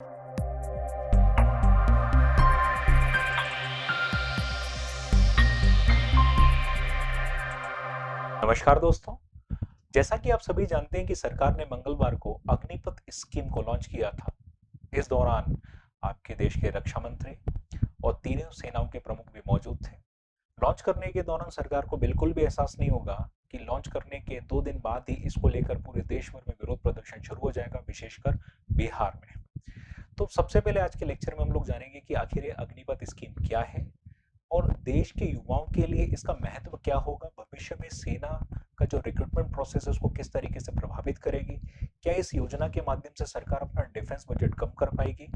नमस्कार दोस्तों। जैसा कि आप सभी जानते हैं कि सरकार ने मंगलवार को अग्निपथ स्कीम को लॉन्च किया था। इस दौरान आपके देश के रक्षा मंत्री और तीनों सेनाओं के प्रमुख भी मौजूद थे। लॉन्च करने के दौरान सरकार को बिल्कुल भी एहसास नहीं होगा कि लॉन्च करने के 2 दिन बाद ही इसको लेकर पूरे देश भर में विरोध प्रदर्शन शुरू हो जाएगा, विशेषकर बिहार में। तो सबसे पहले आज के लेक्चर में हम लोग जानेंगे कि आखिर ये अग्निपथ स्कीम क्या है और देश के युवाओं के लिए इसका महत्व क्या होगा, भविष्य में सेना का जो रिक्रूटमेंट प्रोसेस है उसको किस तरीके से प्रभावित करेगी, क्या इस योजना के माध्यम से सरकार अपना डिफेंस बजट कम कर पाएगी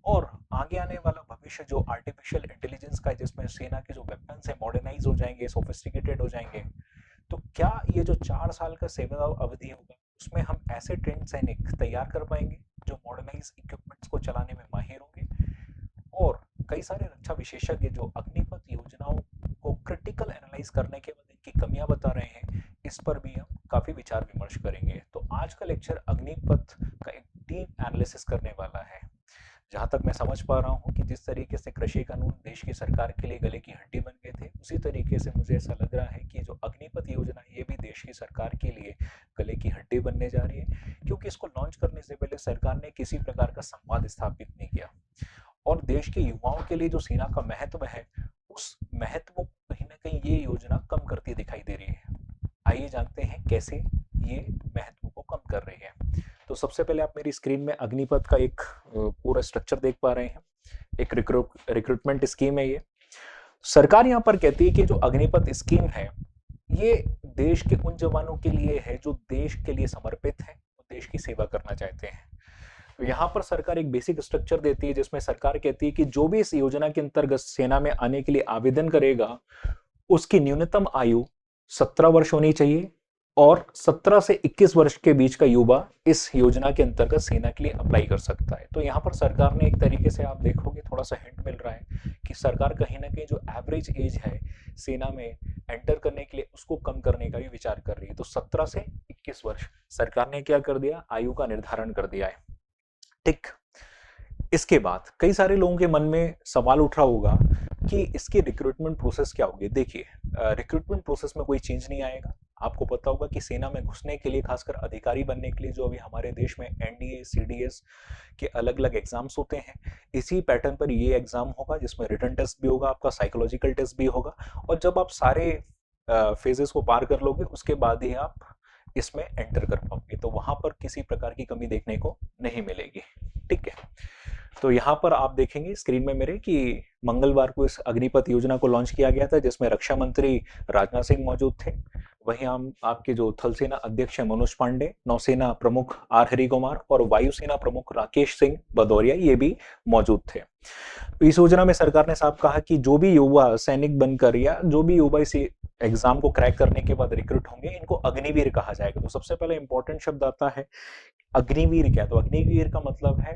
और आगे आने वाला भविष्य जो आर्टिफिशियल इंटेलिजेंस का है जिसमें सेना के जो वेपन्स है मॉडर्नाइज हो जाएंगे, सोफिस्टिकेटेड हो जाएंगे, तो क्या ये जो 4 साल का सेवा अवधि होगा उसमें हम ऐसे ट्रेंड सैनिक तैयार कर पाएंगे जो मॉडर्नाइज इक्विपमेंट्स को चलाने में माहिर होंगे। और कई सारे रक्षा विशेषज्ञ जो अग्निपथ योजनाओं को क्रिटिकल एनालाइज करने के बाद इनकी कमियां बता रहे हैं, इस पर भी हम काफी विचार विमर्श करेंगे। तो आज का लेक्चर अग्निपथ का एक डीप एनालिसिस करने वाला है। जहां तक मैं समझ पा रहा हूं कि जिस तरीके से कृषि कानून देश की सरकार के लिए गले की हड्डी बन गए थे, उसी तरीके से मुझे ऐसा लग रहा है कि जो अग्निपथ योजना है ये भी देश की सरकार के लिए गले की हड्डी बनने जा रही है, क्योंकि इसको लॉन्च करने से पहले सरकार ने किसी प्रकार का संवाद स्थापित नहीं किया और देश के युवाओं के लिए जो सेना का महत्व है उस महत्व को कहीं ना कहीं ये योजना कम करती दिखाई दे रही है। आइए जानते हैं कैसे ये महत्व को कम कर रही है। तो सबसे पहले आप मेरी स्क्रीन में अग्निपथ का एक पूरा स्ट्रक्चर देख पा रहे हैं। एक रिक्रूटमेंट स्कीम है ये। सरकार यहाँ पर कहती है कि जो अग्निपथ स्कीम है ये देश के उन जवानों के लिए है जो देश के लिए समर्पित है और देश की सेवा करना चाहते हैं। यहाँ पर सरकार एक बेसिक स्ट्रक्चर देती है जिसमें सरकार कहती है कि जो भी इस योजना के अंतर्गत सेना में आने के लिए आवेदन करेगा उसकी न्यूनतम आयु 17 वर्ष होनी चाहिए और 17 से 21 वर्ष के बीच का युवा इस योजना के अंतर्गत सेना के लिए अप्लाई कर सकता है। तो यहाँ पर सरकार ने एक तरीके से आप देखोगे थोड़ा सा हिंट मिल रहा है कि सरकार कहीं ना कहीं जो एवरेज एज है सेना में एंटर करने के लिए उसको कम करने का भी विचार कर रही है। तो 17 से 21 वर्ष सरकार ने क्या कर दिया, आयु का निर्धारण कर दिया है। ठीक। इसके बाद कई सारे लोगों के मन में सवाल उठ रहा होगा कि इसकी रिक्रूटमेंट प्रोसेस क्या होगी। देखिए, रिक्रूटमेंट प्रोसेस में कोई चेंज नहीं आएगा। आपको पता होगा कि सेना में घुसने के लिए, खासकर अधिकारी बनने के लिए जो अभी हमारे देश में एनडीए सीडीएस के अलग अलग एग्जाम्स होते हैं, इसी पैटर्न पर ये एग्जाम होगा जिसमें रिटन टेस्ट भी होगा, आपका साइकोलॉजिकल टेस्ट भी होगा और जब आप सारे फेजेस को पार कर लोगे उसके बाद ही आप इसमें एंटर कर पाओगे। तो वहां पर किसी प्रकार की कमी देखने को नहीं मिलेगी। ठीक है। तो यहाँ पर आप देखेंगे स्क्रीन में मेरे कि मंगलवार को इस अग्निपथ योजना को लॉन्च किया गया था जिसमें रक्षा मंत्री राजनाथ सिंह मौजूद थे। वहीं हम आपके जो थल सेना अध्यक्ष है मनोज पांडे, नौसेना प्रमुख आर हरि कुमार और वायुसेना प्रमुख राकेश सिंह भदौरिया ये भी मौजूद थे। इस योजना में सरकार ने साफ कहा कि जो भी युवा सैनिक बनकर या जो भी युवा इस एग्जाम को क्रैक करने के बाद रिक्रूट होंगे इनको अग्निवीर कहा जाएगा। तो सबसे पहले इंपॉर्टेंट शब्द आता है अग्निवीर। क्या? तो अग्निवीर का मतलब है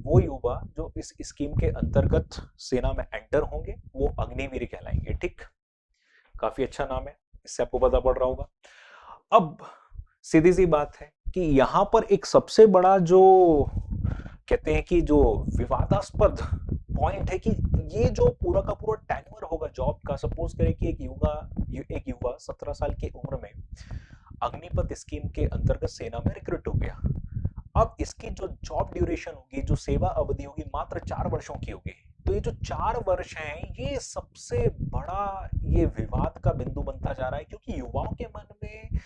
वो युवा जो इस स्कीम के अंतर्गत सेना में एंटर होंगे वो अग्निवीर कहलाएंगे। ठीक, काफी अच्छा नाम है, इससे आपको पता पड़ रहा होगा। अब सीधी सी बात है कि यहां पर एक सबसे बड़ा जो कहते हैं कि जो विवादास्पद पॉइंट है कि ये जो पूरा का पूरा टेन्योर होगा जॉब का, सपोज करें कि एक युवा 17 साल की उम्र में अग्निपथ स्कीम के अंतर्गत सेना में रिक्रूट हो गया। अब इसकी जो जॉब ड्यूरेशन होगी, जो सेवा अवधि होगी, मात्र 4 वर्षों की होगी। तो ये जो 4 वर्ष हैं ये सबसे बड़ा ये विवाद का बिंदु बनता जा रहा है, क्योंकि युवाओं के मन में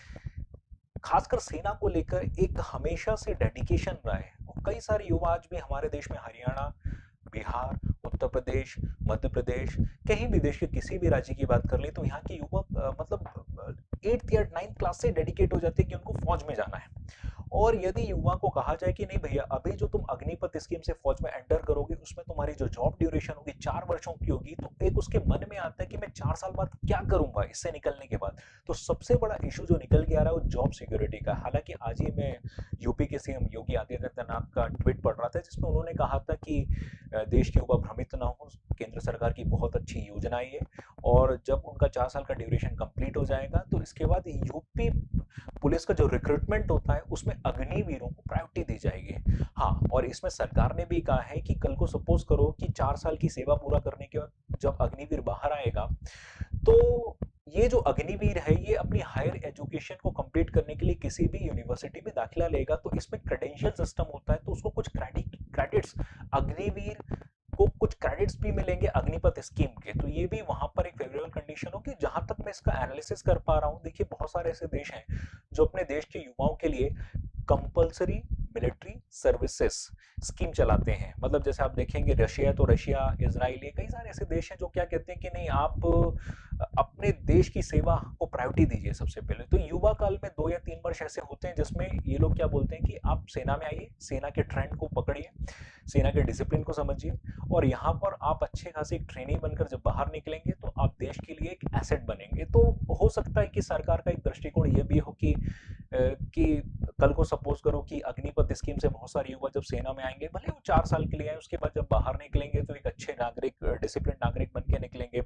खासकर सेना को लेकर एक हमेशा से डेडिकेशन रहा है। और कई सारे युवा आज भी हमारे देश में हरियाणा, बिहार, उत्तर प्रदेश, मध्य प्रदेश, कहीं भी देश के किसी भी राज्य की बात कर ले तो यहाँ के युवक मतलब 8th या 9th क्लास से डेडिकेट हो जाते हैं कि उनको फौज में जाना है। और यदि युवा को कहा जाए कि नहीं भैया अभी जो तुम अग्निपथ स्कीम से फौज में एंटर करोगे उसमें तुम्हारी जो जॉब ड्यूरेशन होगी 4 वर्षों की होगी, तो एक उसके मन में आता है कि मैं 4 साल बाद क्या करूंगा इससे निकलने के बाद। तो सबसे बड़ा इशू जो निकल के आ रहा है वो जॉब सिक्योरिटी का। हालांकि आज ही मैं यूपी के सीएम योगी आदित्यनाथ का ट्वीट पढ़ रहा था जिसमें उन्होंने कहा था कि देश के युवा भ्रमित ना हो, केंद्र सरकार की बहुत अच्छी योजना है ये, और जब उनका 4 साल का ड्यूरेशन कंप्लीट हो जाएगा तो इसके बाद यूपी पुलिस का जो रिक्रूटमेंट होता है उसमें अग्निवीरों को प्रायोरिटी दी जाएगी। हाँ, और इसमें सरकार ने भी कहा है कि कल को सपोज करो कि 4 साल की सेवा पूरा करने के बाद जब अग्निवीर बाहर आएगा, तो ये जो अग्निवीर है ये अपनी हायर एजुकेशन को कंप्लीट करने के लिए किसी भी यूनिवर्सिटी में दाखिला लेगा, तो इसमें क्रेडेंशियल सिस्टम होता है, तो उसको कुछ क्रेडिट्स अग्निवीर को कुछ क्रेडिट्स भी मिलेंगे अग्निपथ स्कीम के। तो ये भी वहां पर एक फेवरेबल कंडीशन होगी। जहां तक मैं इसका एनालिसिस कर पा रहा हूँ, देखिए बहुत सारे ऐसे देश हैं जो अपने देश के युवाओं के लिए कंपल्सरी मिलिट्री सर्विसेज स्कीम चलाते हैं। मतलब जैसे आप देखेंगे रशिया, तो रशिया, इजराइल, ये कई सारे ऐसे देश हैं जो क्या कहते हैं कि नहीं, आप अपने देश की सेवा को प्रायोरिटी दीजिए सबसे पहले। तो युवा काल में 2 या 3 वर्ष ऐसे होते हैं जिसमें ये लोग क्या बोलते हैं कि आप सेना में आइए, सेना के ट्रेंड को पकड़िए, सेना के डिसिप्लिन को समझिए, और यहाँ पर आप अच्छे खासे एक ट्रेनिंग बनकर जब बाहर निकलेंगे तो आप देश के लिए एक एसेट बनेंगे। तो हो सकता है कि सरकार का एक दृष्टिकोण ये भी हो कि कल को सपोज करो कि अग्निपथ स्कीम से बहुत सारे युवा जब सेना में आएंगे, भले वो 4 साल के लिए आए, उसके बाद जब बाहर निकलेंगे तो एक अच्छे नागरिक, डिसिप्लिन नागरिक बन के निकलेंगे।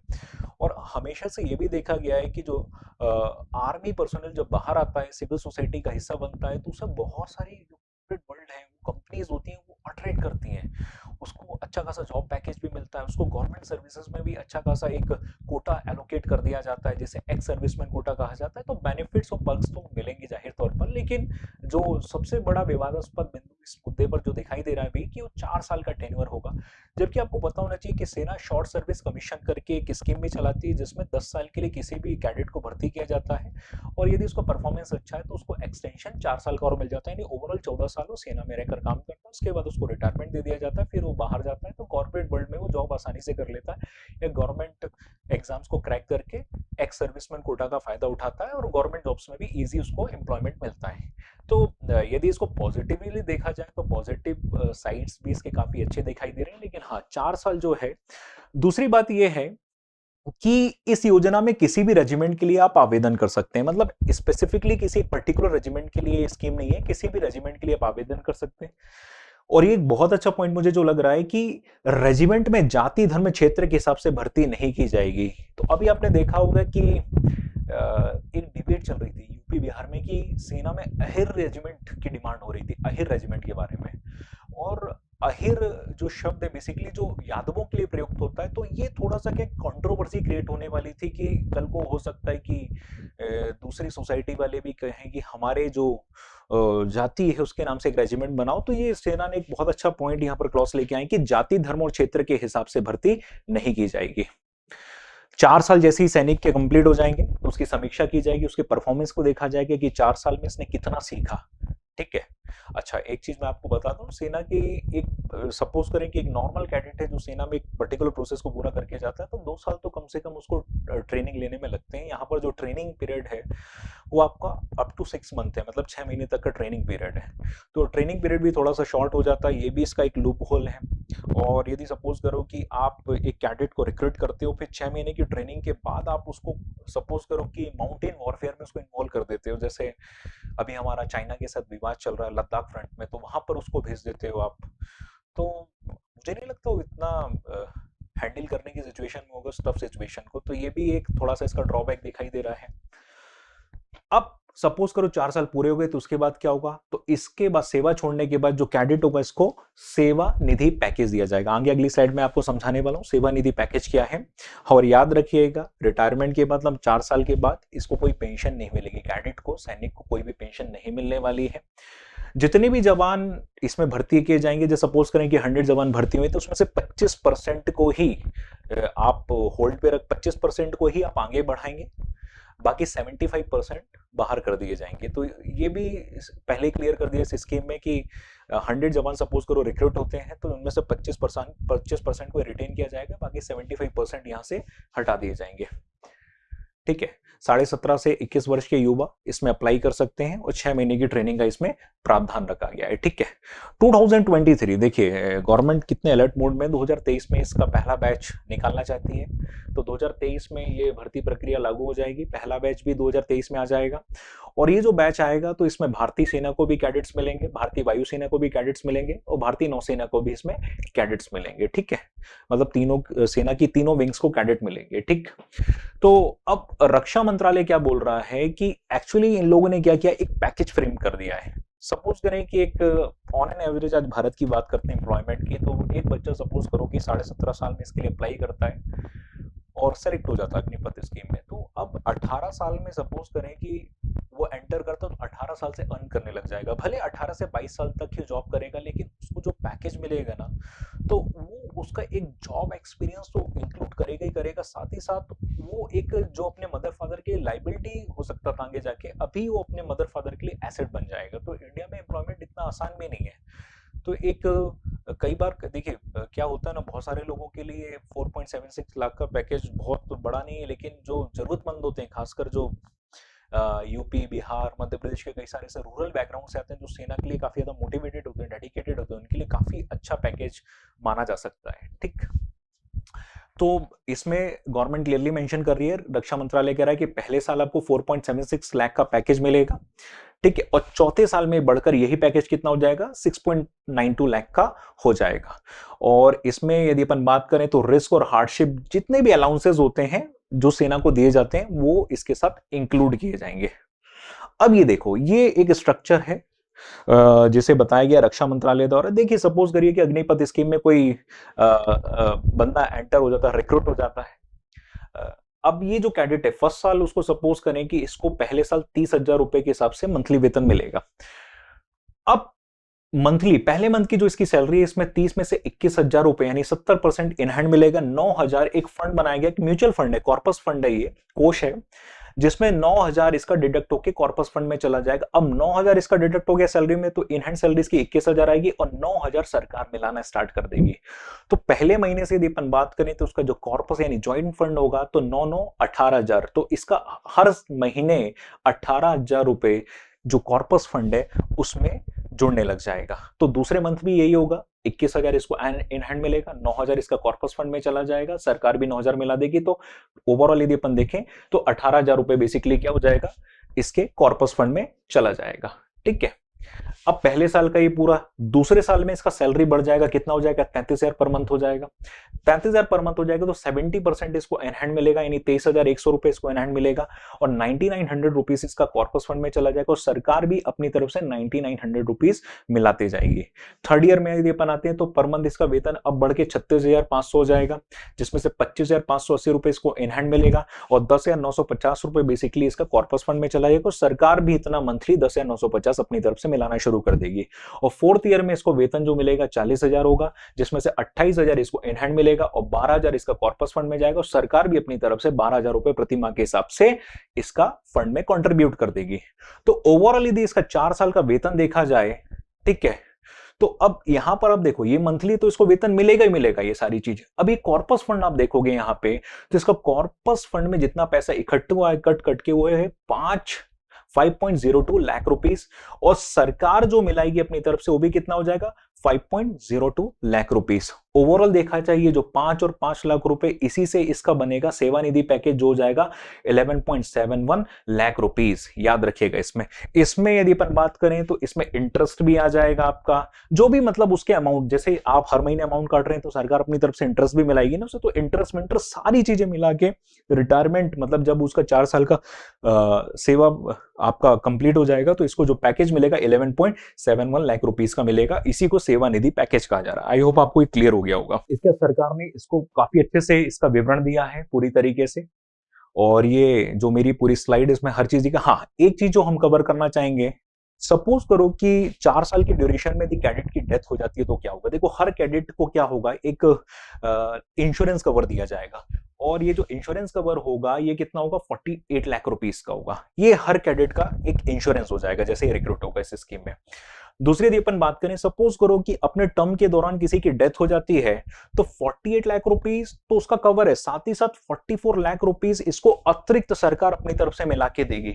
और हमेशा से ये भी देखा गया है कि जो आर्मी पर्सनल जब बाहर आता है, सिविल सोसाइटी का हिस्सा बनता है, तो उसे बहुत सारी जो वर्ल्ड है, कंपनीज होती हैं, वो अट्रैक्ट करती हैं, उसको अच्छा खासा जॉब पैकेज भी मिलता है, उसको गवर्नमेंट सर्विसेज में भी अच्छा खासा एक कोटा एलोकेट कर दिया जाता है, जिसे एक्स सर्विसमैन कोटा कहा जाता है। तो बेनिफिट्स और पर्क्स तो मिलेंगे जाहिर तौर पर, लेकिन जो सबसे बड़ा विवादास्पद बिंदु इस मुद्दे पर जो दिखाई दे रहा है भी कि वो 4 साल का टेन्योर होगा। जबकि आपको पता होना चाहिए कि सेना शॉर्ट सर्विस कमीशन करके एक स्कीम भी चलाती है जिसमें 10 साल के लिए किसी भी कैडेट को भर्ती किया जाता है, और यदि उसका परफॉर्मेंस अच्छा है तो उसको एक्सटेंशन 4 साल का और मिल जाता है, यानी ओवरऑल 14 साल वो सेना में रहकर काम करता है। उसके बाद उसको रिटायरमेंट दे दिया जाता है, फिर वो बाहर जाता है तो कॉर्पोरेट वर्ल्ड में वो जॉब आसानी से कर लेता है, या गवर्नमेंट एग्जाम्स को क्रैक करके एक्स सर्विसमैन कोटा का फायदा उठाता है और गवर्नमेंट जॉब्स में भी इजी उसको एम्प्लॉयमेंट मिलता है। तो यदि इसको पॉजिटिवली देखा जाए तो पॉजिटिव साइड्स भी इसके काफी अच्छे दिखाई दे रहे हैं। लेकिन हाँ, 4 साल जो है, दूसरी बात यह है कि इस योजना में किसी भी रेजिमेंट के लिए आप आवेदन कर सकते हैं। मतलब स्पेसिफिकली किसी पर्टिकुलर रेजिमेंट के लिए स्कीम नहीं है, किसी भी रेजिमेंट के लिए आप आवेदन कर सकते हैं। और ये एक बहुत अच्छा पॉइंट मुझे जो लग रहा है कि रेजिमेंट में जाति धर्म क्षेत्र के हिसाब से भर्ती नहीं की जाएगी। तो अभी आपने देखा होगा कि एक डिबेट चल रही थी यूपी बिहार में कि सेना में अहिर रेजिमेंट की डिमांड हो रही थी, अहिर रेजिमेंट के बारे में। और अहिर जो शब्द है बेसिकली जो यादवों के लिए प्रयुक्त होता है, तो ये थोड़ा सा क्या कंट्रोवर्सी क्रिएट होने वाली थी कि कल को हो सकता है कि दूसरी सोसाइटी वाले भी कहें कि हमारे जो जाति है उसके नाम से एक रेजिमेंट बनाओ। तो ये सेना ने एक बहुत अच्छा पॉइंट यहाँ पर क्लॉज लेके आए कि जाति धर्म और क्षेत्र के हिसाब से भर्ती नहीं की जाएगी। 4 साल जैसे ही सैनिक के कंप्लीट हो जाएंगे तो उसकी समीक्षा की जाएगी, उसके परफॉर्मेंस को देखा जाएगा कि 4 साल में इसने कितना सीखा। ठीक है। अच्छा, एक चीज मैं आपको बता दूं, सेना की एक सपोज करें कि एक नॉर्मल कैडेट है जो सेना में एक पर्टिकुलर प्रोसेस को पूरा करके जाता है, तो 2 साल तो कम से कम उसको ट्रेनिंग लेने में लगते हैं। यहाँ पर जो ट्रेनिंग पीरियड है वो आपका अप टू 6 मंथ है, मतलब 6 महीने तक का ट्रेनिंग पीरियड है। तो ट्रेनिंग पीरियड भी थोड़ा सा शॉर्ट हो जाता है, ये भी इसका एक लूप होल है। और यदि सपोज करो कि आप एक कैडेट को रिक्रूट करते हो, फिर 6 महीने की ट्रेनिंग के बाद आप उसको सपोज करो कि माउंटेन वॉरफेयर में उसको इन्वॉल्व कर देते हो, जैसे अभी हमारा चाइना के साथ विवाद चल रहा है लद्दाख फ्रंट में, तो वहां पर उसको भेज देते हो आप। तो मुझे नहीं लगता वो इतना हैंडल करने की सिचुएशन में होगा, टफ सिचुएशन को। तो ये भी एक थोड़ा सा इसका ड्रॉबैक दिखाई दे रहा है। अब सपोज करो 4 साल पूरे हो गए, तो उसके बाद क्या होगा? तो इसके बाद सेवा छोड़ने के बाद जो कैडेट होगा इसको सेवा निधि पैकेज दिया जाएगा। आगे अगली स्लाइड में आपको समझाने वाला हूं सेवा निधि पैकेज क्या है। और याद रखिएगा, रिटायरमेंट के बाद, मतलब 4 साल के बाद इसको कोई पेंशन नहीं मिलेगी, कैडेट को, सैनिक को कोई भी पेंशन नहीं मिलने वाली है। जितने भी जवान इसमें भर्ती किए जाएंगे, जो सपोज करें कि 100 जवान भर्ती हुए, तो उसमें से 25% को ही आप होल्ड पे रख, 25% को ही आप आगे बढ़ाएंगे, बाकी 75% बाहर कर दिए जाएंगे। तो ये भी पहले क्लियर कर दिया इस स्कीम में कि 100 जवान सपोज करो रिक्रूट होते हैं, तो उनमें से 25% को रिटेन किया जाएगा, बाकी 75% यहाँ से हटा दिए जाएंगे। ठीक है। 17.5 से 21 वर्ष के युवा इसमें अप्लाई कर सकते हैं और 6 महीने की ट्रेनिंग का इसमें प्रावधान रखा गया है। ठीक है। 2023 देखिए गवर्नमेंट कितने अलर्ट मोड में 2023 में इसका पहला बैच निकालना चाहती है। तो 2023 में ये भर्ती प्रक्रिया लागू हो जाएगी। पहला बैच भी 2023 में आ जाएगा और ये जो बैच आएगा तो इसमें भारतीय सेना को भी कैडेट्स मिलेंगे, भारतीय वायुसेना को भी कैडेट्स मिलेंगे और भारतीय नौसेना को भी इसमें कैडेट्स मिलेंगे। ठीक है, मतलब तीनों सेना की तीनों विंग्स को कैडेट मिलेंगे। ठीक, तो अब रक्षा मंत्रालय क्या बोल रहा है कि एक्चुअली इन लोगों ने क्या किया, एक पैकेज फ्रेम कर दिया है। सपोज करें कि एक ऑन एन एवरेज आज भारत की बात करते हैं एम्प्लॉयमेंट की, तो एक बच्चा सपोज करो कि 17.5 साल में इसके लिए अप्लाई करता है और सेलेक्ट हो जाता है अग्निपथ स्कीम में। तो अब 18 साल में सपोज करें कि वो एंटर करता तो 18 साल से अर्न करने लग जाएगा। भले 18 से 22 साल तक ही जॉब करेगा, लेकिन उसको जो पैकेज मिलेगा ना, तो वो उसका एक जॉब एक्सपीरियंस तो इंक्लूड करेगा ही करेगा, साथ ही साथ वो एक जो अपने मदर फादर के लाइबिलिटी हो सकता था आगे जाके, अभी वो अपने मदर फादर के लिए एसेट बन जाएगा। तो इंडिया में एम्प्लॉयमेंट इतना आसान भी नहीं है। तो एक कई बार देखिए क्या होता है ना, बहुत सारे लोगों के लिए 4.76 लाख का पैकेज बहुत बड़ा नहीं है, लेकिन जो जरूरतमंद होते हैं, खासकर जो यूपी, बिहार, मध्य प्रदेश के कई सारे ऐसे रूरल बैकग्राउंड से आते हैं, जो सेना के लिए काफी ज्यादा मोटिवेटेड होते हैं, डेडिकेटेड होते हैं, उनके लिए काफी अच्छा पैकेज माना जा सकता है। ठीक, तो इसमें गवर्नमेंट क्लियरली मेंशन कर रही है, रक्षा मंत्रालय कह रहा है कि पहले साल आपको 4.76 लाख का पैकेज मिलेगा। ठीक है, और चौथे साल में बढ़कर यही पैकेज कितना हो जाएगा, 6.92 लाख का हो जाएगा। और इसमें यदि अपन बात करें तो रिस्क और हार्डशिप जितने भी अलाउंसेस होते हैं जो सेना को दिए जाते हैं, वो इसके साथ इंक्लूड किए जाएंगे। अब ये देखो, ये एक स्ट्रक्चर है जिसे बताया गया रक्षा मंत्रालय द्वारा। देखिए सपोज करिए कि अग्निपथ स्कीम में कोई बंदा एंटर हो जाता है, रिक्रूट हो जाता है। अब ये जो कैडेट है, फर्स्ट साल उसको सपोज करें कि इसको पहले साल 30,000 रुपए के हिसाब से मंथली वेतन मिलेगा। अब मंथली पहले मंथ की जो इसकी सैलरी है, इसमें 30 में से 21,000 रुपए यानी 70% इन हैंड मिलेगा। 9,000 एक फंड बनाया गया, म्यूचुअल फंड है, कॉर्पस फंड है, ये कोष है, जिसमें 9,000 इसका डिडक्ट होकर कॉर्पस फंड में चला जाएगा। अब 9,000 इसका डिडक्ट हो गया सैलरी में, तो इन हैंड सैलरी इसकी 21,000 आएगी और 9,000 सरकार मिलाना स्टार्ट कर देगी। तो पहले महीने से यदि अपन बात करें तो उसका जो कॉर्पस यानी ज्वाइंट फंड होगा तो 9,9 18,000, तो इसका हर महीने 18,000 रुपए जो कॉर्पस फंड है उसमें जुड़ने लग जाएगा। तो दूसरे मंथ भी यही होगा, 21,000 इसको इन हैंड मिलेगा, 9,000 इसका कॉर्पस फंड में चला जाएगा, सरकार भी 9,000 मिला देगी। तो ओवरऑल यदि अपन देखें तो 18,000 रुपए बेसिकली क्या हो जाएगा, इसके कॉर्पस फंड में चला जाएगा। ठीक है, अब पहले साल का ये पूरा, दूसरे साल में इसका सैलरी बढ़ जाएगा, कितना हो जाएगा, 33,000 पर मंथ हो जाएगा। 33,000 पर मंथ हो जाएगा तो 70% इसको इन हैंड मिलेगा, यानी 23,100 रुपए इसको इन हैंड मिलेगा और 9,900 रुपीज इसका कॉर्पस फंड में चला जाएगा और सरकार भी अपनी तरफ से 9,900 रुपीज मिलाते जाएगी। थर्ड ईयर में यदि अपन आते हैं तो पर मंथ इसका वेतन अब बढ़ के 36,500 हो जाएगा, जिसमें से 25,580 रुपए इसको इन हैंड मिलेगा और 10,950 रुपए बेसिकली इसका कॉर्पस फंड में चला जाएगा और सरकार भी इतना मंथली 10,950 अपनी तरफ से मिलाना शुरू कर देगी। और फोर्थ ईयर में इसको वेतन जो मिलेगा 40,000 होगा, जिसमें से 28,000 इसको इन हैंड मिलेगा और 12,000 इसका कॉर्पस फंड में जाएगा और सरकार भी अपनी तरफ से 12,000 रुपए प्रति माह के हिसाब से इसका फंड में कंट्रीब्यूट कर देगी। तो ओवरऑल यदि इसका 4 साल का वेतन देखा जाए, ठीक है, तो अब यहां पर अब देखो ये मंथली तो इसको वेतन मिलेगा ही मिलेगा, ये सारी चीजें। अब ये कॉर्पस फंड आप देखोगे यहां पे, तो इसका कॉर्पस फंड में जितना पैसा इकट्ठा हुआ है, कट कट के वो है 5.02 लाख रुपीस और सरकार जो मिलाएगी अपनी तरफ से वो भी कितना हो जाएगा, 5.02 लाख रुपीस। ओवरऑल देखा चाहिए जो 5 और 5 लाख रुपए, इसी से इसका बनेगा सेवानिधि पैकेज जो हो जाएगा 11.71 लाख रुपीस। याद रखिएगा इसमें यदि अपन बात करें तो इसमें इंटरेस्ट भी आ जाएगा आपका, जो भी मतलब उसके अमाउंट, जैसे आप हर महीने अमाउंट काट रहे हैं तो सरकार अपनी तरफ से इंटरेस्ट भी मिलाएगी ना उसे, तो इंटरेस्ट सारी चीजें मिला के रिटायरमेंट मतलब जब उसका 4 साल का सेवा आपका कंप्लीट हो जाएगा तो इसको जो पैकेज मिलेगा 11.71 लाख रुपीस का मिलेगा। इसी को सेवानिधि पैकेज कहा जा रहा है। आई होप आपको क्लियर हो गया होगा। इसके सरकार ने इसको काफी अच्छे से इसका विवरण दिया है पूरी तरीके से, और ये जो मेरी पूरी स्लाइड इसमें हर चीज का, हाँ एक चीज जो हम कवर करना चाहेंगे, सपोज करो कि 4 साल की ड्यूरेशन में यदि कैडेट की डेथ हो जाती है तो क्या होगा। देखो हर कैडेट को क्या होगा, एक इंश्योरेंस कवर दिया जाएगा और ये जो इंश्योरेंस कवर होगा ये कितना होगा, 48 लाख रुपीस का होगा। ये हर कैडेट का एक इंश्योरेंस हो जाएगा जैसे ही रिक्रूट होगा इस स्कीम में। दूसरी यदि अपन बात करें, सपोज करो कि अपने टर्म के दौरान किसी की डेथ हो जाती है तो 48 लाख रुपीस तो उसका कवर है, साथ ही साथ 44 लाख रुपीस इसको अतिरिक्त सरकार अपनी तरफ से मिला के देगी।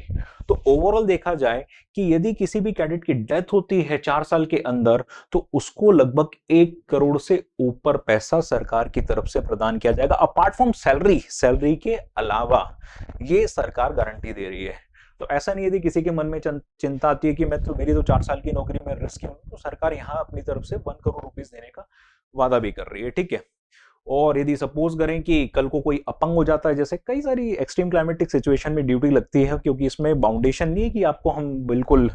तो ओवरऑल देखा जाए कि यदि किसी भी कैडेट की डेथ होती है 4 साल के अंदर तो उसको लगभग 1 करोड़ से ऊपर पैसा सरकार की तरफ से प्रदान किया जाएगा, अपार्ट फ्रॉम सैलरी के अलावा ये सरकार गारंटी दे रही है। तो ऐसा नहीं, यदि किसी के मन में चिंता आती है कि मेरी तो 4 साल की नौकरी में रिस्क है, तो सरकार यहाँ अपनी तरफ से 1 करोड़ रुपीस देने का वादा भी कर रही है, ठीक है। और यदि सपोज करें कि कल को कोई अपंग हो जाता है, जैसे कई सारी एक्सट्रीम क्लाइमेटिक सिचुएशन में ड्यूटी लगती है, क्योंकि इसमें बाउंडेशन नहीं है कि आपको हम बिल्कुल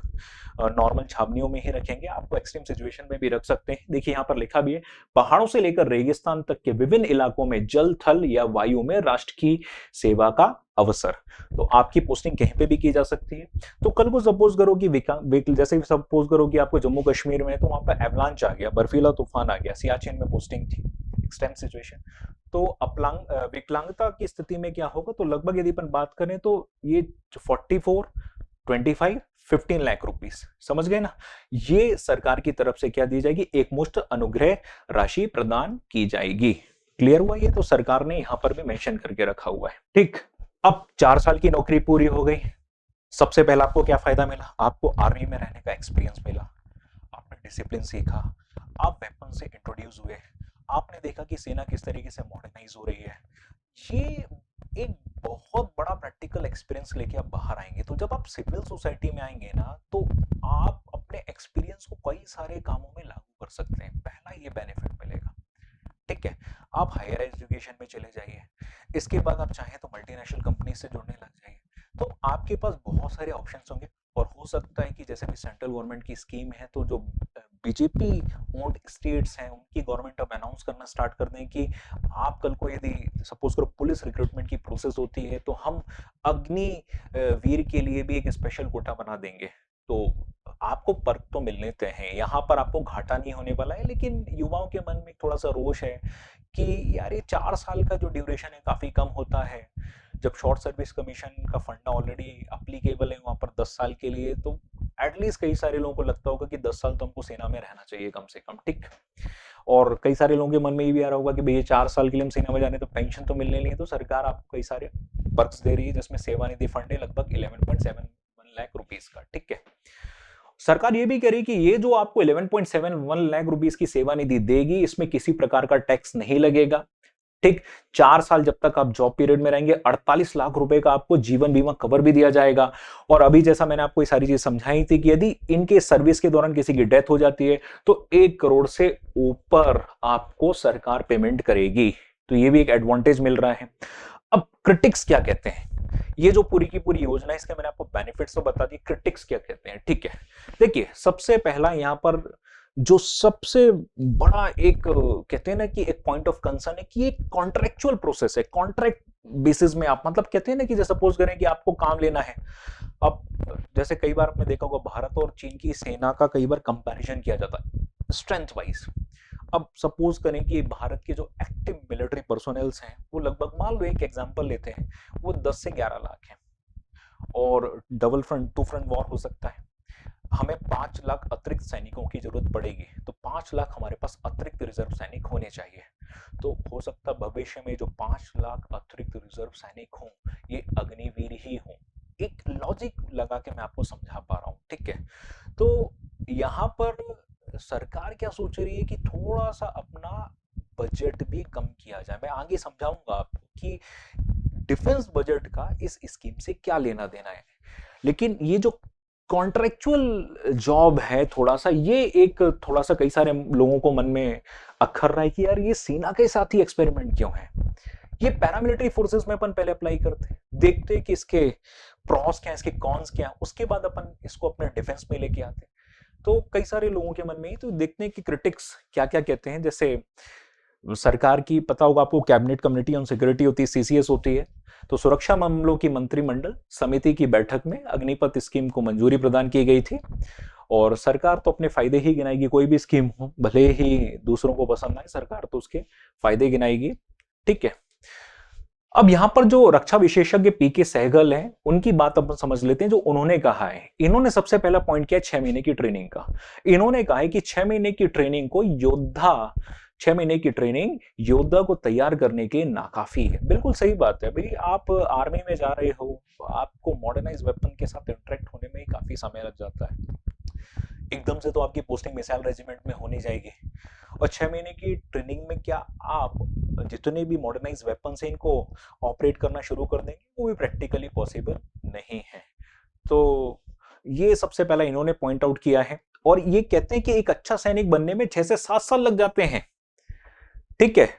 नॉर्मल छावनियों में ही रखेंगे, आपको एक्सट्रीम सिचुएशन में भी रख सकते हैं। देखिए यहाँ पर लिखा भी है, पहाड़ों से लेकर रेगिस्तान तक के विभिन्न इलाकों में जल, थल या वायु में राष्ट्र की सेवा का अवसर, तो आपकी पोस्टिंग कहीं पे भी की जा सकती है। तो कल को सपोज करो कि जैसे सपोज करो कि आपको जम्मू कश्मीर में, तो वहां पर एवलांच आ गया, बर्फीला तूफान आ गया, सियाचिन में पोस्टिंग थी, एक्सट्रीम सिचुएशन, तो विकलांगता की स्थिति में क्या होगा, तो लगभग यदि अपन बात करें तो ये 44, 25, 15 लाख रुपीस, समझ गए ना, ये सरकार की तरफ से क्या दी जाएगी, एक मुश्त अनुग्रह राशि प्रदान की जाएगी। क्लियर हुआ ये? तो सरकार ने यहां पर भी मेंशन करके रखा हुआ है, ठीक। अब 4 साल की नौकरी पूरी हो गई, सबसे पहला आपको क्या फायदा मिला, आपको आर्मी में रहने का एक्सपीरियंस मिला, आपने डिसिप्लिन सीखा, आप वेपन से इंट्रोड्यूस हुए, आपने देखा कि सेना किस तरीके से मॉडर्नाइज हो रही है। ये एक बहुत बड़ा प्रैक्टिकल एक्सपीरियंस लेके आप बाहर आएंगे। तो जब आप सिविल सोसाइटी में आएंगे ना, तो आप अपने एक्सपीरियंस को कई सारे कामों में लागू कर सकते हैं, पहला ये बेनिफिट मिलेगा, ठीक है। आप हायर एजुकेशन में चले जाइए, इसके बाद आप चाहें तो मल्टीनेशनल कंपनी से जुड़ने लग जाइए, तो आपके पास बहुत सारे ऑप्शंस होंगे। और हो सकता है कि जैसे भी सेंट्रल गवर्नमेंट की स्कीम है, तो जो बीजेपी ओन्ड स्टेट्स हैं उनकी गवर्नमेंट अब अनाउंस करना स्टार्ट कर दें कि आप कल को यदि सपोज करो पुलिस रिक्रूटमेंट की प्रोसेस होती है, तो हम अग्नि वीर के लिए भी एक स्पेशल कोटा बना देंगे। तो आपको पर्क तो मिलने तय हैं, यहाँ पर आपको घाटा नहीं होने वाला है, लेकिन युवाओं के मन में थोड़ा सा रोष है कि यार ये 4 साल का जो ड्यूरेशन है काफी कम होता है, जब शॉर्ट सर्विस कमीशन का फंडा ऑलरेडी अप्लीकेबल है वहां पर 10 साल के लिए, तो एटलीस्ट कई सारे लोगों को लगता होगा कि 10 साल तो हमको सेना में रहना चाहिए कम से कम, ठीक। और कई सारे लोगों के मन में ये भी आ रहा होगा कि भैया 4 साल के लिए हम सेना में जाने तो पेंशन तो मिलने नहीं है, तो सरकार आपको कई सारे पर्क्स दे रही है, जिसमें सेवानिधि फंड है लगभग 11.71 लाख रुपीस का, ठीक है। सरकार ये भी कह रही कि ये जो आपको 11.71 लाख रुपीस की सेवानिधि देगी, इसमें किसी प्रकार का टैक्स नहीं लगेगा, ठीक। 4 साल जब तक आप जॉब पीरियड में रहेंगे, 48 लाख रुपए का आपको जीवन बीमा कवर भी दिया जाएगा। और अभी जैसा मैंने आपको ये सारी चीज समझाई थी कि यदि इनके सर्विस के दौरान किसी की डेथ हो जाती है तो 1 करोड़ से ऊपर आपको सरकार पेमेंट करेगी, तो ये भी एक एडवांटेज मिल रहा है। अब क्रिटिक्स क्या कहते हैं, ये जो पूरी की पूरी योजना है इसके मैंने आपको बेनिफिट्स तो बता दी, क्रिटिक्स क्या कहते हैं, ठीक है। देखिए सबसे पहला यहाँ पर जो सबसे बड़ा एक कहते हैं ना कि एक पॉइंट ऑफ कंसर्न है कि एक कॉन्ट्रेक्चुअल प्रोसेस है, कॉन्ट्रैक्ट बेसिस में आप, मतलब कहते हैं ना कि जैसे सपोज करें कि आपको काम लेना है। अब जैसे कई बार आपने देखा होगा भारत और चीन की सेना का कई बार कंपैरिजन किया जाता है स्ट्रेंथ वाइज। अब सपोज करें कि भारत के जो एक्टिव मिलिट्री पर्सोनेल्स हैं वो लगभग, मान लो एक एग्जांपल लेते हैं, वो 10 से 11 लाख हैं, और double front to front war हो सकता है, हमें 5 लाख अतिरिक्त सैनिकों की जरूरत पड़ेगी, तो 5 लाख हमारे पास अतिरिक्त रिजर्व सैनिक होने चाहिए। तो हो सकता है भविष्य में जो 5 लाख अतिरिक्त रिजर्व सैनिक हों ये अग्निवीर ही हों। एक लॉजिक लगा के मैं आपको समझा पा रहा हूं, ठीक है। तो यहाँ पर सरकार क्या सोच रही है कि थोड़ा सा अपना बजट भी कम किया जाए। मैं आगे समझाऊंगा आपको कि डिफेंस बजट का इस स्कीम से क्या लेना देना है, लेकिन ये जो कॉन्ट्रेक्चुअल जॉब है थोड़ा सा, ये एक थोड़ा सा कई सारे लोगों को मन में अखर रहा है कि यार ये सेना के साथ ही एक्सपेरिमेंट क्यों है, ये पैरामिलिट्री फोर्सेस में अपन पहले अप्लाई करते, देखते कि इसके प्रॉस क्या है, इसके कॉन्स क्या है, उसके बाद अपन इसको अपने डिफेंस में लेके आते। तो कई सारे लोगों के मन में, तो देखते हैं कि क्रिटिक्स क्या क्या कहते हैं। जैसे सरकार की पता होगा आपको कैबिनेट कमेटी ऑन सिक्योरिटी होती है, सीसीएस होती है, तो सुरक्षा मामलों की मंत्रिमंडल समिति की बैठक में अग्निपथ स्कीम को मंजूरी प्रदान की गई थी। और सरकार तो अपने फायदे ही गिनाएगी, कोई भी स्कीम हो, भले ही दूसरों को पसंद आए, सरकार तो उसके फायदे गिनाएगी, ठीक है। अब यहां पर जो रक्षा विशेषज्ञ पीके सहगल हैं, उनकी बात अपन समझ लेते हैं जो उन्होंने कहा है। इन्होंने सबसे पहला पॉइंट किया 6 महीने की ट्रेनिंग का। इन्होंने कहा है कि 6 महीने की ट्रेनिंग को योद्धा 6 महीने की ट्रेनिंग योद्धा को तैयार करने के लिए नाकाफी है। बिल्कुल सही बात है भाई, आप आर्मी में जा रहे हो, आपको मॉडर्नाइज वेपन के साथ इंटरेक्ट होने में ही काफी समय लग जाता है। एकदम से तो आपकी पोस्टिंग मिसाइल रेजिमेंट में होनी जाएगी, और 6 महीने की ट्रेनिंग में क्या आप जितने भी मॉडर्नाइज वेपन है इनको ऑपरेट करना शुरू कर देंगे, वो भी प्रैक्टिकली पॉसिबल नहीं है। तो ये सबसे पहला इन्होंने पॉइंट आउट किया है, और ये कहते हैं कि एक अच्छा सैनिक बनने में 6 से 7 साल लग जाते हैं। ठीक है,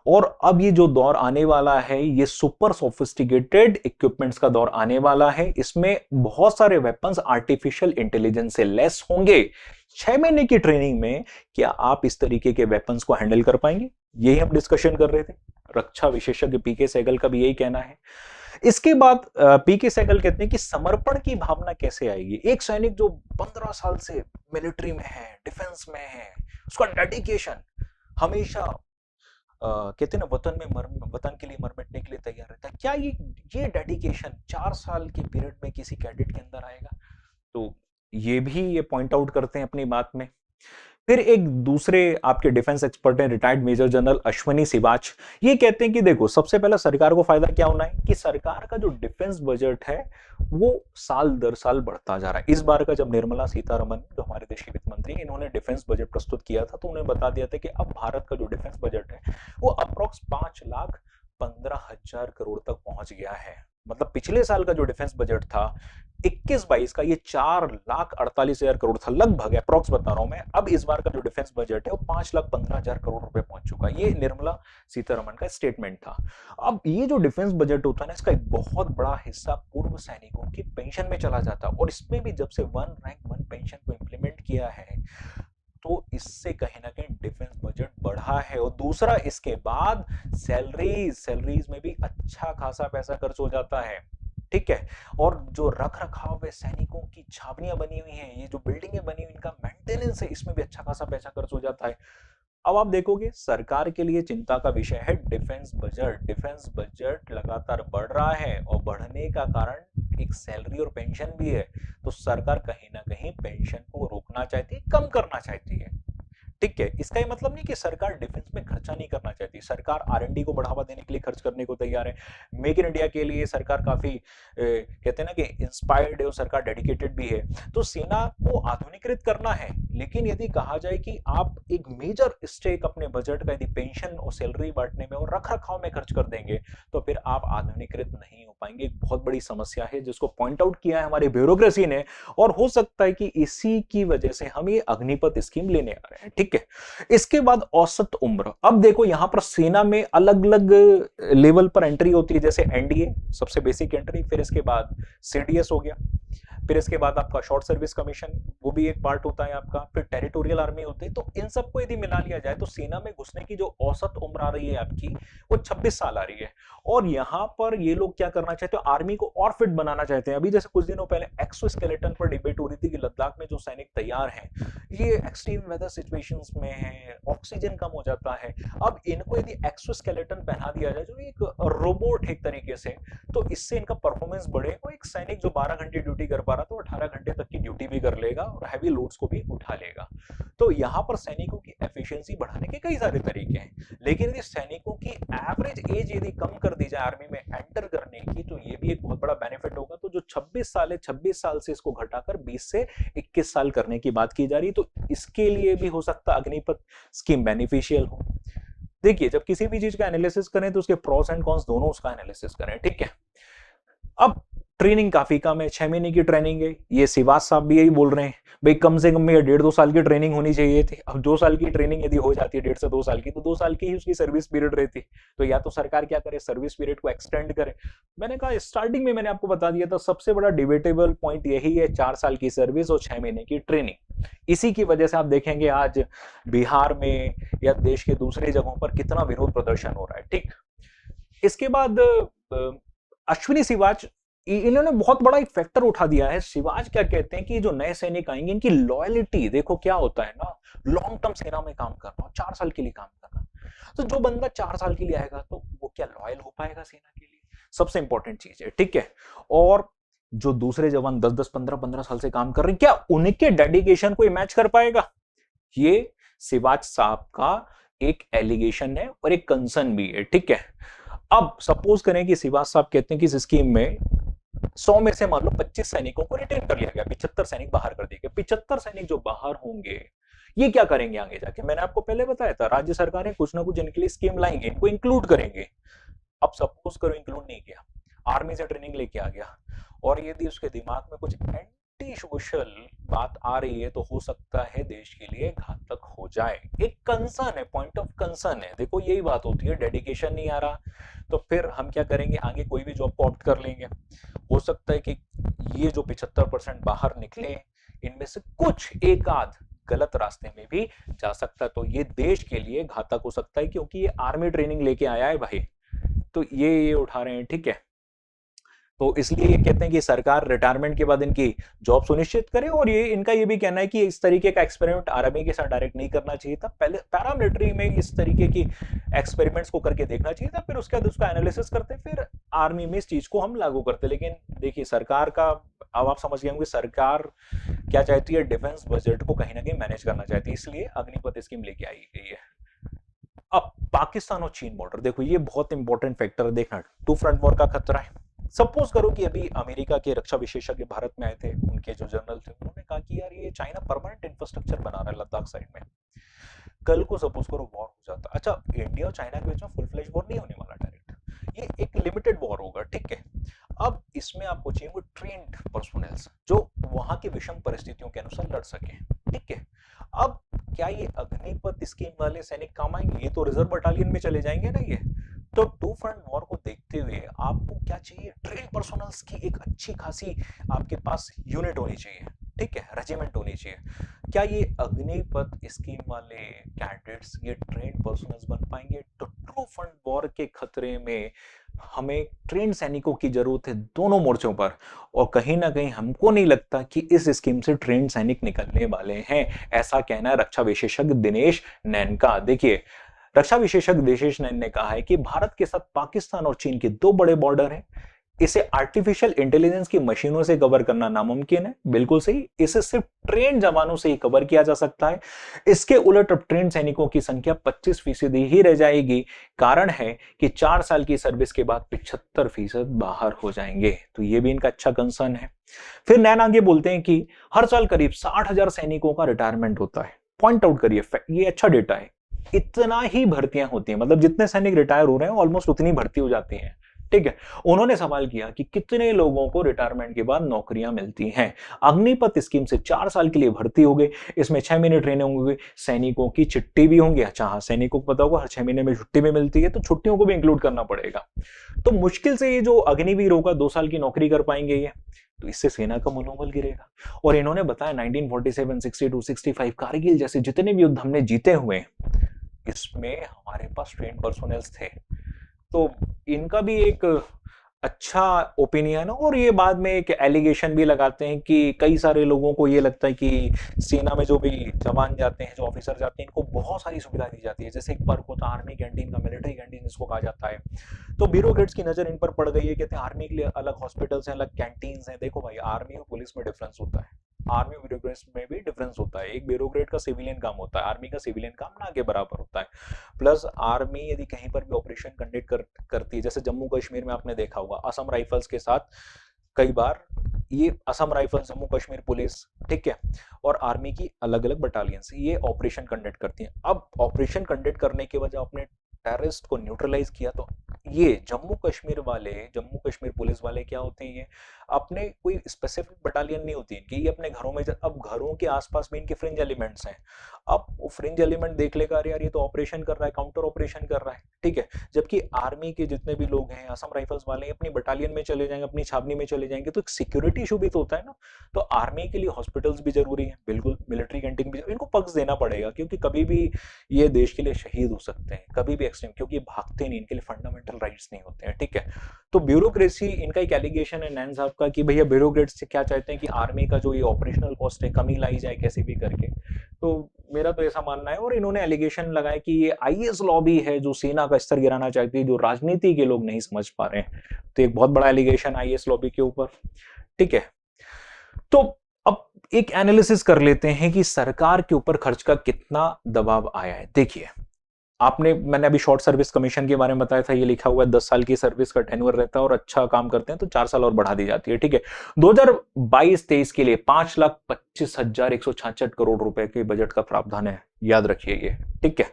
और अब ये जो दौर आने वाला है, ये सुपर सोफिस्टिकेटेड इक्विपमेंट्स का दौर आने वाला है। इसमें बहुत सारे वेपन्स आर्टिफिशियल इंटेलिजेंस से लेस होंगे। 6 महीने की ट्रेनिंग में क्या आप इस तरीके के वेपन्स को हैंडल कर पाएंगे, यही हम डिस्कशन कर रहे थे। रक्षा विशेषज्ञ पीके सहगल का भी यही कहना है। इसके बाद पीके सहगल कहते हैं कि समर्पण की भावना कैसे आएगी। एक सैनिक जो 15 साल से मिलिट्री में है, डिफेंस में है, उसका डेडिकेशन हमेशा कहते हैं ना, वतन के लिए मर मिटने के लिए तैयार रहता है। क्या ये डेडिकेशन 4 साल के पीरियड में किसी कैडेट के अंदर आएगा? तो ये भी ये पॉइंट आउट करते हैं अपनी बात में। फिर एक दूसरे आपके डिफेंस एक्सपर्ट हैं, retired major general Ashwani Siwach. ये कहते हैं कि देखो, सबसे पहला सरकार को फायदा क्या होना है कि सरकार का जो डिफेंस बजट है वो साल दर साल बढ़ता जा रहा है। इस बार का जब निर्मला सीतारमन, जो हमारे देश की वित्त मंत्री, इन्होंने डिफेंस बजट प्रस्तुत किया था, तो उन्हें बता दिया था कि अब भारत का जो डिफेंस बजट है वो अप्रोक्स 5,15,000 करोड़ तक पहुंच गया है। मतलब पिछले साल का जो डिफेंस बजट था 21-22 का, ये 4,48,000 करोड़ था लगभग, अप्रोक्स बता रहा हूं मैं। अब इस बार का जो डिफेंस बजट है वो 5,15,000 करोड़ रुपए पहुंच चुका है। ये निर्मला सीतारमन का स्टेटमेंट था। अब ये जो डिफेंस बजट होता है ना, इसका एक बहुत बड़ा हिस्सा पूर्व सैनिकों की पेंशन में चला जाता है, और इसमें भी जब से वन रैंक वन पेंशन को इंप्लीमेंट किया है, तो इससे कहीं ना कहीं डिफेंस बजट बढ़ा है। और दूसरा, इसके बाद सैलरीज में भी अच्छा खासा पैसा खर्च हो जाता है। ठीक है, और जो रख रखाव है, सैनिकों की छावनियां बनी हुई हैं, ये जो बिल्डिंगें बनी हुई, इनका मेंटेनेंस है, इसमें भी अच्छा खासा पैसा खर्च हो जाता है। अब आप देखोगे, सरकार के लिए चिंता का विषय है डिफेंस बजट। डिफेंस बजट लगातार बढ़ रहा है, और बढ़ने का कारण एक सैलरी और पेंशन भी है। तो सरकार कहीं ना कहीं पेंशन को रोकना चाहती है, कम करना चाहती है। ठीक है, इसका ये मतलब नहीं कि सरकार डिफेंस में खर्चा नहीं करना चाहती। सरकार आर&डी को बढ़ावा देने के लिए खर्च करने को तैयार है। मेक इन इंडिया के लिए सरकार काफी कहते हैं ना कि इंस्पायर्ड है, और सरकार डेडिकेटेड भी है। तो सेना को आधुनिकीकृत करना है, लेकिन यदि कहा जाए कि आप एक मेजर स्टेक अपने बजट का यदि पेंशन और सैलरी बांटने में और रख रखाव में खर्च कर देंगे, तो फिर आप आधुनिकीकृत नहीं हो पाएंगे। एक बहुत बड़ी समस्या है जिसको पॉइंट आउट किया है हमारे ब्यूरोक्रेसी ने, और हो सकता है कि इसी की वजह से हम ये अग्निपथ स्कीम लेने आ रहे हैं। ठीक है, इसके बाद औसत उम्र। अब देखो, यहां पर सेना में अलग अलग लेवल पर एंट्री होती है, जैसे एनडीए सबसे बेसिक एंट्री, फिर इसके बाद सीडीएस हो गया, फिर इसके बाद आपका शॉर्ट सर्विस कमीशन, वो भी एक पार्ट होता है आपका, फिर टेरिटोरियल आर्मी होती है। तो इन सबको यदि मिला लिया जाए तो सेना में घुसने की जो औसत उम्र आ रही है आपकी, वो 26 साल आ रही है। और यहां पर ये लोग क्या करना चाहते हैं, आर्मी को और फिट बनाना चाहते हैं। अभी जैसे कुछ दिनों पहले एक्सोस्केलेटन पर डिबेट हो रही थी कि लद्दाख में जो सैनिक तैयार हैं, ये एक्सट्रीम वेदर सिचुएशंस में है, ऑक्सीजन कम हो जाता है। अब इनको यदि एक्सोस्केलेटन पहना दिया जाए, जो एक रोबोट एक तरीके से, तो इससे इनका परफॉर्मेंस बढ़ेगा। एक सैनिक जो 12 घंटे ड्यूटी कर पा रहा था, वो 18 घंटे तक की ड्यूटी भी कर लेगा, और हैवी लोड्स को भी उठा लेगा। तो यहाँ पर सैनिकों की एफिशिएंसी बढ़ाने के कई सारे तरीके हैं, लेकिन यदि सैनिकों की एवरेज एज यदि कम कर दी जाए आर्मी में एंटर करने की, तो ये भी एक बहुत बड़ा बेनिफिट होगा। तो जो 26 साल है, 26 साल से इसको घटाकर 20 से 21 साल करने की बात की जा रही है। तो इसके लिए भी हो सकता है अग्निपथ स्कीम बेनिफिशियल हो। देखिए, जब किसी भी चीज का एनालिसिस करें तो उसके प्रोस एंड कॉन्स दोनों उसका एनालिसिस करें। ठीक है, अब ट्रेनिंग काफी कम है, 6 महीने की ट्रेनिंग है। ये सिवास साहब भी यही बोल रहे हैं, भाई कम से कम ये 1.5-2 साल की ट्रेनिंग होनी चाहिए थी। अब 2 साल की ट्रेनिंग यदि हो जाती है 1.5 से 2 साल की, तो 2 साल की ही उसकी सर्विस पीरियड रहती। तो या तो सरकार क्या करे, सर्विस पीरियड को एक्सटेंड करे। मैंने कहा स्टार्टिंग में, मैंने आपको बता दिया था, सबसे बड़ा डिबेटेबल पॉइंट यही है, 4 साल की सर्विस और 6 महीने की ट्रेनिंग। इसी की वजह से आप देखेंगे आज बिहार में या देश के दूसरे जगहों पर कितना विरोध प्रदर्शन हो रहा है। ठीक, इसके बाद अश्विनी सिवाच, इन्होंने बहुत बड़ा एक फैक्टर उठा दिया है। सिवाज क्या कहते हैं कि जो नए सैनिक आएंगे, इनकी लॉयल्टी देखो क्या होता है ना, लॉन्ग टर्म सेना में काम करना, 4 साल के लिए काम करना। तो जो बंदा 4 साल के लिए आएगा, तो वो क्या लॉयल हो पाएगा सेना के लिए? सबसे इंपॉर्टेंट चीज है, ठीक है। और जो दूसरे जवान 10-10, 15-15 साल से काम कर रहे हैं, क्या उनके डेडिकेशन को मैच कर पाएगा? ये सिवाच साहब का एक एलिगेशन है और एक कंसर्न भी है, ठीक है। अब सपोज करें कि सिवाच साहब कहते हैं कि इस स्कीम में 100 में से मान लो 25 सैनिकों को रिटेन कर लिया गया, 75 सैनिक बाहर कर दिए गए। 75 सैनिक जो बाहर होंगे ये क्या करेंगे आगे जाके? मैंने आपको पहले बताया था, राज्य सरकारें कुछ ना कुछ इनके लिए स्कीम लाएंगे, इनको इंक्लूड करेंगे। अब सपोज करो इंक्लूड नहीं किया, आर्मी से ट्रेनिंग लेके आ गया और यदि उसके दिमाग में कुछ एंटी सोशल बात आ रही है तो हो सकता है देश के लिए घातक हो जाए। एक कंसर्न है, पॉइंट ऑफ कंसर्न है। देखो यही बात होती है, डेडिकेशन नहीं आ रहा तो फिर हम क्या करेंगे, आगे कोई भी जॉब को ऑप्ट कर लेंगे। हो सकता है कि ये जो 75% बाहर निकले इनमें से कुछ एक आध गलत रास्ते में भी जा सकता है, तो ये देश के लिए घातक हो सकता है, क्योंकि ये आर्मी ट्रेनिंग लेके आया है भाई, तो ये उठा रहे हैं, ठीक है। तो इसलिए ये कहते हैं कि सरकार रिटायरमेंट के बाद इनकी जॉब सुनिश्चित करे, और ये इनका ये भी कहना है कि इस तरीके का एक्सपेरिमेंट आर्मी के साथ डायरेक्ट नहीं करना चाहिए था, पहले पैरामिलिट्री में इस तरीके की एक्सपेरिमेंट्स को करके देखना चाहिए था, फिर उसके बाद उसका एनालिसिस करते, फिर आर्मी में इस चीज को हम लागू करते। लेकिन देखिए सरकार का, अब आप समझ गए होंगे सरकार क्या चाहती है, डिफेंस बजट को कहीं ना कहीं मैनेज करना चाहती है, इसलिए अग्निपथ स्कीम लेके आई गई है। अब पाकिस्तान और चीन बॉर्डर, देखो ये बहुत इंपॉर्टेंट फैक्टर है, देखना टू फ्रंट वॉर का खतरा है। सपोज करो कि अभी अमेरिका के रक्षा विशेषज्ञ भारत में आए थे, उनके जो जनरल थे उन्होंने कहा कि यार ये चाइना परमानेंट इंफ्रास्ट्रक्चर बना रहा है लद्दाख साइड में, कल को सपोज करो वॉर हो जाता, अच्छा इंडिया और चाइना के बीच में फुल फ्लेज वॉर नहीं होने वाला डायरेक्ट, ये एक लिमिटेड वॉर होगा, ठीक है। अब इसमें आपको चाहिए ट्रेन्ड पर्सोनेल्स जो वहां की विषम परिस्थितियों के अनुसार लड़ सके, ठीक है। अब क्या ये अग्निपथ स्कीम वाले सैनिक काम आएंगे? ये तो रिजर्व बटालियन में चले जाएंगे ना ये। तो टू फ्रंट वॉर को देखते हुए आपको क्या चाहिए, ट्रेन पर्सोनल्स की एक अच्छी खासी आपके पास यूनिट होनी चाहिए, ठीक है, रेजिमेंट होनी चाहिए। क्या ये अग्निपथ स्कीम वाले कैडेट्स ये ट्रेन पर्सोनल्स बन पाएंगे? तो टू फ्रंट वॉर के खतरे में हमें ट्रेन सैनिकों की जरूरत है दोनों मोर्चों पर, और कहीं ना कहीं हमको नहीं लगता कि इस स्कीम से ट्रेन सैनिक निकलने वाले हैं, ऐसा कहना है रक्षा विशेषज्ञ दिनेश नैन का। देखिए रक्षा विशेषज्ञ दिनेश नैन ने कहा है कि भारत के साथ पाकिस्तान और चीन के दो बड़े बॉर्डर हैं, इसे आर्टिफिशियल इंटेलिजेंस की मशीनों से कवर करना नामुमकिन है। बिल्कुल सही, इसे सिर्फ ट्रेन जवानों से ही कवर किया जा सकता है। इसके उलट अब ट्रेन सैनिकों की संख्या 25% ही रह जाएगी। कारण है कि 4 साल की सर्विस के बाद 75% बाहर हो जाएंगे, तो ये भी इनका अच्छा कंसर्न है। फिर नैन आगे बोलते हैं कि हर साल करीब 60,000 सैनिकों का रिटायरमेंट होता है। पॉइंट आउट करिए, ये अच्छा डेटा है, इतना ही भर्तियां होती हैं, मतलब जितने सैनिक रिटायर हो रहे हैं ऑलमोस्ट उतनी भर्ती हो जाती हैं, ठीक है। उन्होंने सवाल किया कि कितने लोगों को रिटायरमेंट के बाद नौकरियां मिलती हैं। अग्निपथ स्कीम से 4 साल के लिए भर्ती हो गए, इसमें 6 महीने ट्रेनिंग होगी, सैनिकों की छुट्टी भी होंगी। अच्छा हाँ, सैनिकों को पता होगा हर 6 महीने में छुट्टी भी मिलती है, तो छुट्टियों को भी इंक्लूड करना पड़ेगा। तो मुश्किल से ये जो अग्निवीर होगा 2 साल की नौकरी कर पाएंगे ये, तो इससे सेना का मनोबल गिरेगा। और इन्होंने बताया 1947, 62, 65 कारगिल जैसे जितने भी युद्ध हमने जीते हुए इसमें हमारे पास ट्रेन पर्सोनेल्स थे, तो इनका भी एक अच्छा ओपिनियन है। और ये बाद में एक एलिगेशन भी लगाते हैं कि कई सारे लोगों को ये लगता है कि सेना में जो भी जवान जाते हैं, जो ऑफिसर जाते हैं, इनको बहुत सारी सुविधा दी जाती है, जैसे एक पर्क होता है आर्मी कैंटीन का, मिलिट्री कैंटीन जिसको कहा जाता है। तो ब्यूरोक्रेट्स की नजर इन पर पड़ गई है, कहते हैं आर्मी के लिए अलग हॉस्पिटल्स हैं, अलग कैंटीन्स हैं। देखो भाई, आर्मी और पुलिस में डिफरेंस होता है, आर्मी और ब्यूरोक्रेट्स में भी डिफरेंस होता है। एक ब्यूरोक्रेट का सिविलियन काम होता है, आर्मी का सिविलियन काम ना के बराबर होता है। प्लस आर्मी यदि कहीं पर भी ऑपरेशन कंडक्ट करती है, जैसे जम्मू कश्मीर में आपने देखा होगा असम राइफल्स के साथ कई बार ये असम राइफल्स, जम्मू कश्मीर पुलिस, ठीक है, और आर्मी की अलग अलग बटालियन से ये ऑपरेशन कंडक्ट करती हैं। अब ऑपरेशन कंडक्ट करने के वजह अपने टेररिस्ट को न्यूट्रलाइज किया, तो ये जम्मू कश्मीर वाले, जम्मू कश्मीर पुलिस वाले क्या होते हैं, ये अपने कोई स्पेसिफिक बटालियन नहीं होती इनकी, ये अपने घरों में, अब घरों के आसपास में इनके फ्रिंज एलिमेंट्स हैं। अब वो फ्रिंज एलिमेंट देख लेगा यार ये तो ऑपरेशन कर रहा है, काउंटर ऑपरेशन कर रहा है, ठीक है। जबकि आर्मी के जितने भी लोग हैं, असम राइफल्स वाले, अपनी बटालियन में चले जाएंगे, अपनी छावनी में चले जाएंगे, तो एक सिक्योरिटी इशू भी तो होता है ना। तो आर्मी के लिए हॉस्पिटल्स भी जरूरी है, बिल्कुल, मिलिट्री कैंटीन भी, इनको पक्ष देना पड़ेगा, क्योंकि कभी भी ये देश के लिए शहीद हो सकते हैं, कभी भी एक्सट्रीम, क्योंकि भागते नहीं, इनके लिए फंडामेंटल राइट्स नहीं होते हैं, ठीक है। तो ब्यूरोक्रेसी, इनका एक एलिगेशन है नैन साहब का कि भैया ब्यूरोक्रेट्स से क्या चाहते हैं कि आर्मी का जो ये ऑपरेशनल कॉस्ट है कमी लाई जाए कैसे भी करके। तो मेरा तो ऐसा मानना है, और इन्होंने एलिगेशन लगाया कि ये आईएएस लॉबी है जो सेना का स्तर गिराना चाहती है, जो राजनीति के लोग नहीं समझ पा रहे हैं। तो एक बहुत बड़ा एलिगेशन आईएएस लॉबी के ऊपर। ठीक है, तो अब एक एनालिसिस कर लेते हैं कि सरकार के ऊपर खर्च का कितना दबाव आया है। देखिए, मैंने अभी शॉर्ट सर्विस कमीशन के बारे में बताया था, ये लिखा हुआ है 10 साल की सर्विस का टेन्योर रहता है और अच्छा काम करते हैं तो 4 साल और बढ़ा दी जाती है। ठीक है, 2022-23 के लिए 5,25,166 करोड़ रुपए के बजट का प्रावधान है, याद रखिए ये। ठीक है,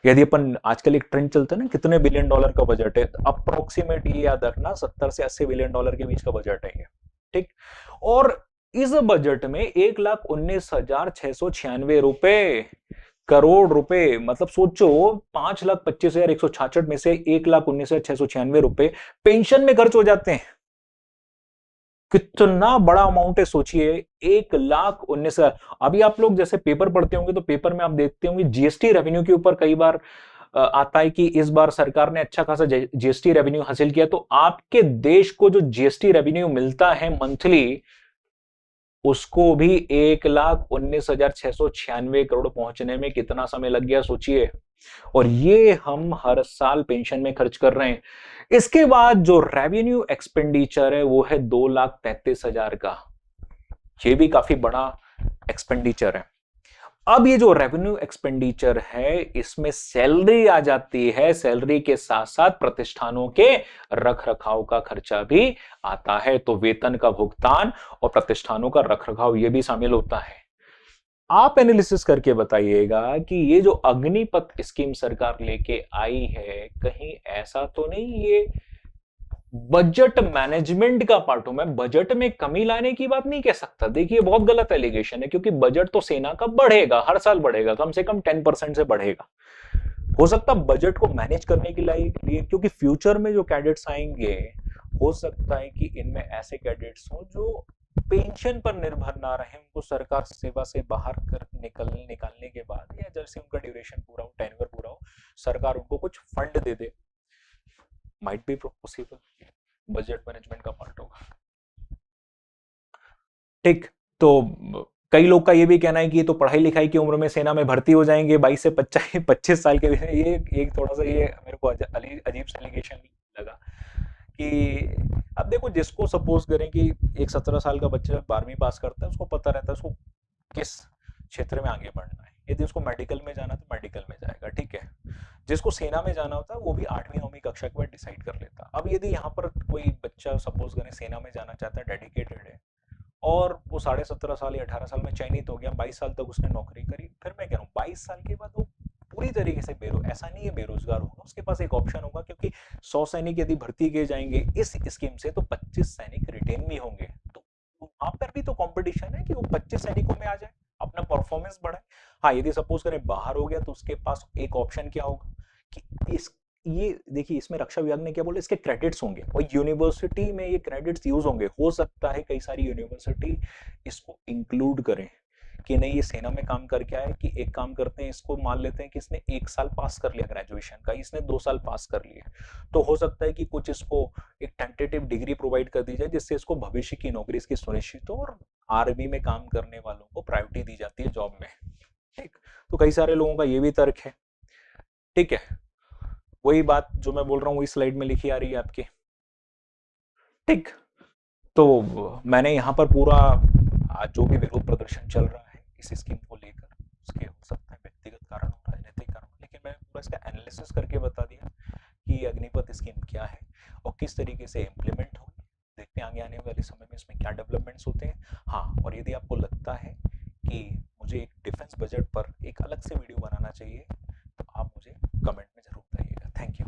यदि अपन आजकल एक ट्रेंड चलता है ना, कितने बिलियन डॉलर का बजट है, अप्रोक्सीमेट ये याद रखना 70 से 80 बिलियन डॉलर के बीच का बजट है ये। ठीक, और इस बजट में 1,19,696 रुपए करोड़ रुपए, मतलब सोचो 5,25,166 में से 1,19,696 रुपए पेंशन में खर्च हो जाते हैं। कितना बड़ा अमाउंट है सोचिए, 1,19,000। अभी आप लोग जैसे पेपर पढ़ते होंगे तो पेपर में आप देखते होंगे जीएसटी रेवेन्यू के ऊपर कई बार आता है कि इस बार सरकार ने अच्छा खासा जीएसटी रेवेन्यू हासिल किया। तो आपके देश को जो जीएसटी रेवेन्यू मिलता है मंथली, उसको भी 1,19,696 करोड़ पहुंचने में कितना समय लग गया सोचिए। और ये हम हर साल पेंशन में खर्च कर रहे हैं। इसके बाद जो रेवेन्यू एक्सपेंडिचर है वो है 2,33,000 का, ये भी काफी बड़ा एक्सपेंडिचर है। अब ये जो रेवेन्यू एक्सपेंडिचर है इसमें सैलरी आ जाती है, सैलरी के साथ साथ प्रतिष्ठानों के रखरखाव का खर्चा भी आता है। तो वेतन का भुगतान और प्रतिष्ठानों का रखरखाव ये भी शामिल होता है। आप एनालिसिस करके बताइएगा कि ये जो अग्निपथ स्कीम सरकार लेके आई है, कहीं ऐसा तो नहीं ये बजट मैनेजमेंट का पार्ट हो। मैं बजट में कमी लाने की बात नहीं कह सकता, देखिए बहुत गलत एलिगेशन है, क्योंकि बजट तो सेना का बढ़ेगा, हर साल बढ़ेगा, कम से कम 10% से बढ़ेगा। हो सकता है बजट को मैनेज करने के लिए, क्योंकि फ्यूचर में जो कैडेट्स आएंगे हो सकता है कि इनमें ऐसे कैडेट्स हो जो पेंशन पर निर्भर ना रहे, उनको सरकार सेवा से बाहर कर निकालने के बाद या जैसे उनका ड्यूरेशन पूरा हो, टेन्योर पूरा हो, सरकार उनको कुछ fund they they. Might be possible, budget management का पार्ट होगा। ठीक, तो कई लोग का ये भी कहना है कि ये तो पढ़ाई लिखाई की उम्र में सेना में भर्ती हो जाएंगे 22 से 25 साल के। ये एक थोड़ा सा ये मेरे को अजीब सा एलिगेशन लगा कि अब देखो, जिसको सपोज करें कि एक 17 साल का बच्चा 12वीं पास करता है, उसको पता रहता है उसको किस क्षेत्र में आगे बढ़ना है। यदि उसको मेडिकल में जाना तो मेडिकल में जाएगा। ठीक है, जिसको सेना में जाना होता है वो भी 8वीं-9वीं कक्षा के बाद डिसाइड कर लेता। अब यदि यहाँ पर कोई बच्चा सपोज करें सेना में जाना चाहता है, डेडिकेटेड है, और वो 17.5 साल या 18 साल में चयनित हो गया, 22 साल तक उसने नौकरी करी, फिर मैं कह रहा हूँ 22 साल के बाद वो पूरी तरीके से ऐसा नहीं है बेरोजगार होगा, उसके पास एक ऑप्शन होगा, क्योंकि 100 सैनिक यदि भर्ती किए जाएंगे इस स्कीम से तो 25 सैनिक रिटेन भी होंगे। तो वहां पर भी तो कंपटीशन है कि वो 25 सैनिकों में आ जाए, अपना परफॉर्मेंस बढ़ाए। हाँ, यदि सपोज करें बाहर हो गया तो उसके पास एक ऑप्शन क्या होगा कि ये देखिए, इसमें रक्षा विभाग ने क्या बोला, इसके क्रेडिट्स होंगे और यूनिवर्सिटी में ये क्रेडिट्स यूज होंगे। हो सकता है कई सारी यूनिवर्सिटी इसको इंक्लूड करें कि नहीं, ये सेना में काम करके आए कि एक काम करते हैं, इसको मान लेते हैं कि इसने 1 साल पास कर लिया ग्रेजुएशन का, इसने 2 साल पास कर लिए, तो हो सकता है कि कुछ इसको एक टेंटेटिव डिग्री प्रोवाइड कर दी जाए जिससे इसको भविष्य की नौकरी इसकी सुनिश्चित हो, और आर्मी में काम करने वालों को प्रायोरिटी दी जाती है जॉब में। ठीक, तो कई सारे लोगों का ये भी तर्क है। ठीक है, वही बात जो मैं बोल रहा हूँ वही स्लाइड में लिखी आ रही है आपके। ठीक, तो मैंने यहाँ पर पूरा आज जो भी विरोध प्रदर्शन चल रहा है इस स्कीम को लेकर, उसके हो सकता है व्यक्तिगत कारण हो, राजनीतिक कारण, लेकिन मैंने पूरा इसका एनालिसिस करके बता दिया कि अग्निपथ स्कीम क्या है और किस तरीके से इम्प्लीमेंट होगी। देखते हैं आगे आने वाले समय में इसमें क्या डेवलपमेंट्स होते हैं। हाँ, और यदि आपको लगता है कि मुझे एक डिफेंस बजट पर एक अलग से वीडियो बनाना चाहिए तो आप मुझे कमेंट में जरूर बताइएगा। Thank you.